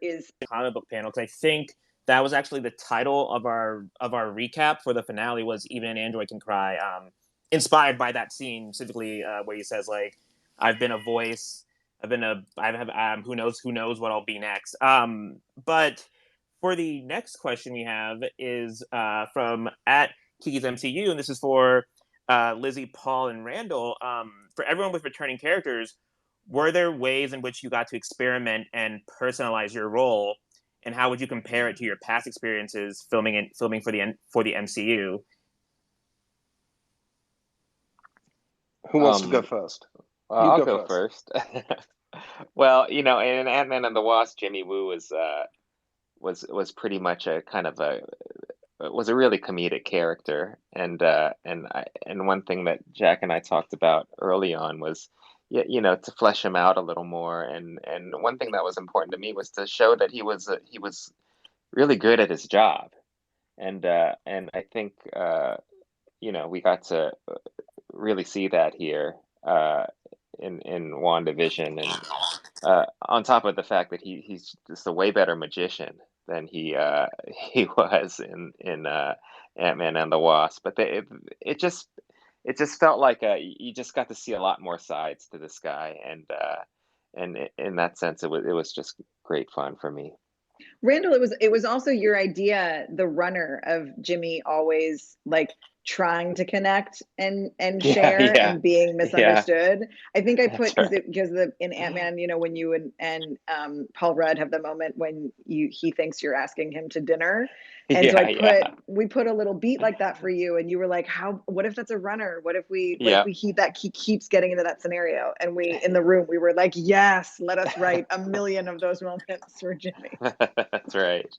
is comic book panel, because I think that was actually the title of our recap for the finale, was Even an Android Can Cry, inspired by that scene specifically, where he says like, I've been a voice, I have who knows what I'll be next. But for the next question we have is from at Kiki's MCU, and this is for Lizzie, Paul, and Randall. For everyone with returning characters, were there ways in which you got to experiment and personalize your role, and how would you compare it to your past experiences filming for the MCU? Who wants to go first? You I'll go go first. Well, in Ant-Man and the Wasp, Jimmy Woo was pretty much a kind of a was a really comedic character, and one thing that Jack and I talked about early on was, to flesh him out a little more, and one thing that was important to me was to show that he was really good at his job, and I think we got to really see that here in WandaVision, and on top of the fact that he's just a way better magician than he was in Ant-Man and the Wasp. But it just felt like you just got to see a lot more sides to this guy, and in that sense, it was just great fun for me. Randall, it was also your idea, the runner of Jimmy always like trying to connect and share Yeah, and being yeah, misunderstood. I think I put that's right. because in Ant-Man, when you and Paul Rudd have the moment when he thinks you're asking him to dinner. And so Yeah, yeah, we put a little beat like that for you, and you were like, what if that's a runner? What if yeah. we keep that, he keeps getting into that scenario? And we in the room we were like, yes, let us write a million of those moments for Jimmy. That's right.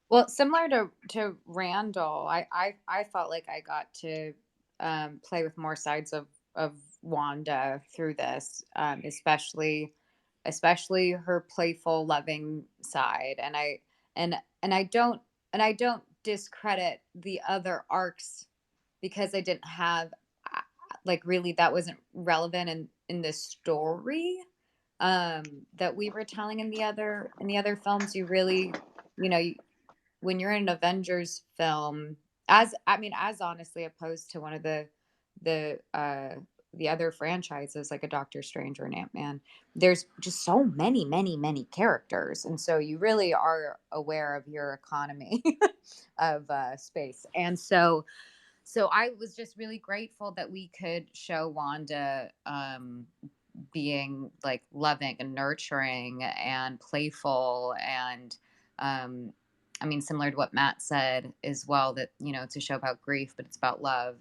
Well, similar to Randall, I felt like I got to play with more sides of Wanda through this, especially her playful, loving side, and I don't discredit the other arcs because I didn't have really that wasn't relevant in the story that we were telling in the other films. You really, you know you, when you're in an Avengers film, as honestly opposed to one of the other franchises like a Doctor Strange or an Ant-Man, there's just so many, many, many characters, and so you really are aware of your economy of space. And so I was just really grateful that we could show Wanda being like loving and nurturing and playful, and similar to what Matt said as well, that it's a show about grief, but it's about love,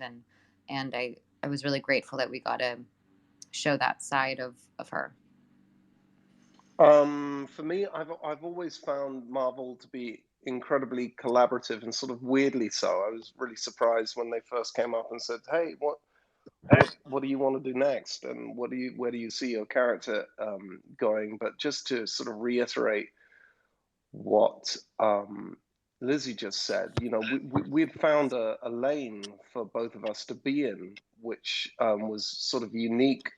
and I was really grateful that we got to show that side of her. For me, I've always found Marvel to be incredibly collaborative and sort of weirdly so. I was really surprised when they first came up and said, "Hey, what do you want to do next? And where do you see your character going?" But just to sort of reiterate what Lizzie just said, we'd found a lane for both of us to be in, which was sort of unique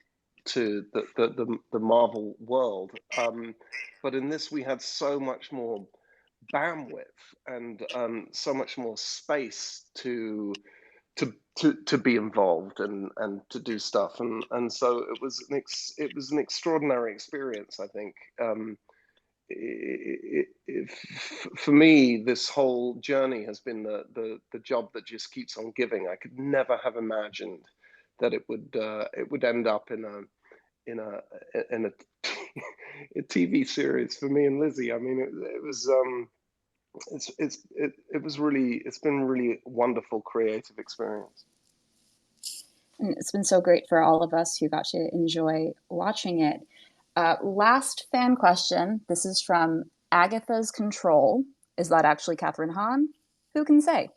to the Marvel world. But in this, we had so much more bandwidth and so much more space to be involved and to do stuff, and so it was an extraordinary experience, I think. For me, this whole journey has been the job that just keeps on giving. I could never have imagined that it would end up in a a TV series for me and Lizzie. I mean, it was it's been really wonderful creative experience. And it's been so great for all of us who got to enjoy watching it. Last fan question. This is from Agatha's Control. Is that actually Catherine Hahn? Who can say?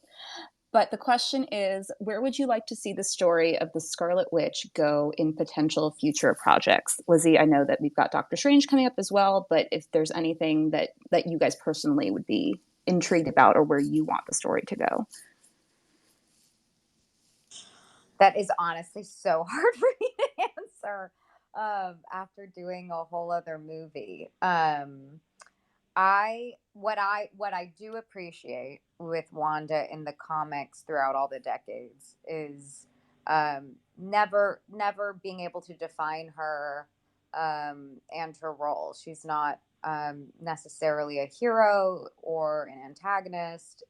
But the question is, where would you like to see the story of the Scarlet Witch go in potential future projects? Lizzie, I know that we've got Doctor Strange coming up as well, but if there's anything that you guys personally would be intrigued about, or where you want the story to go. That is honestly so hard for me to answer. After doing a whole other movie. What I do appreciate with Wanda in the comics throughout all the decades is never being able to define her and her role. She's not necessarily a hero or an antagonist.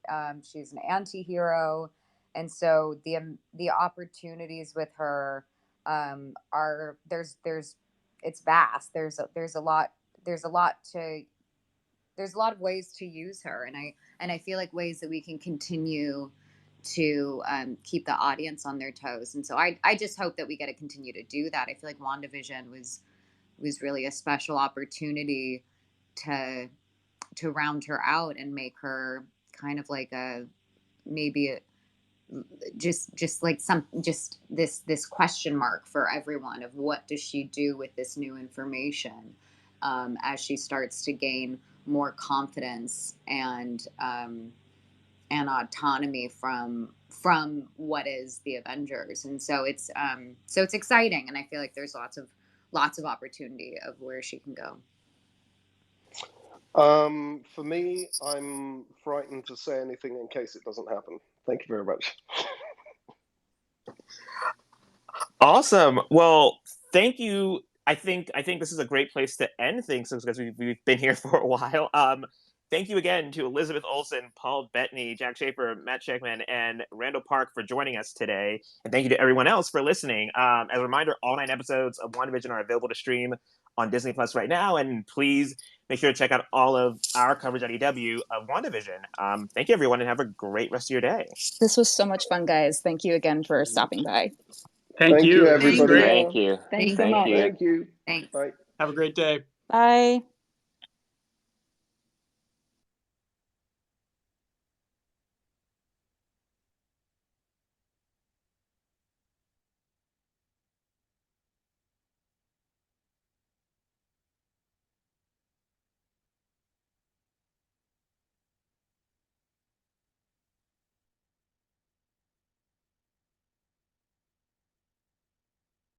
She's an anti-hero, and so the opportunities with her are there's it's vast. There's a lot to there's a lot of ways to use her, and I feel like ways that we can continue to keep the audience on their toes. And so I just hope that we get to continue to do that. I feel like WandaVision was really a special opportunity to round her out and make her kind of like a maybe a, just like some just this question mark for everyone of what does she do with this new information as she starts to gain more confidence and autonomy from what is the Avengers. And so it's exciting, and I feel like there's lots of opportunity of where she can go. For me, I'm frightened to say anything in case it doesn't happen. Thank you very much. Awesome. Well, thank you. I think this is a great place to end things because we've been here for a while. Thank you again to Elizabeth Olsen, Paul Bettany, Jack Schaefer, Matt Sheckman, and Randall Park for joining us today. And thank you to everyone else for listening. As a reminder, all 9 episodes of WandaVision are available to stream on Disney Plus right now. And please make sure to check out all of our coverage at EW of WandaVision. Thank you, everyone, and have a great rest of your day. This was so much fun, guys. Thank you again for stopping by. Thank you, everybody. Thank you. Thanks so much. Thank you. Thanks. Bye. Have a great day. Bye.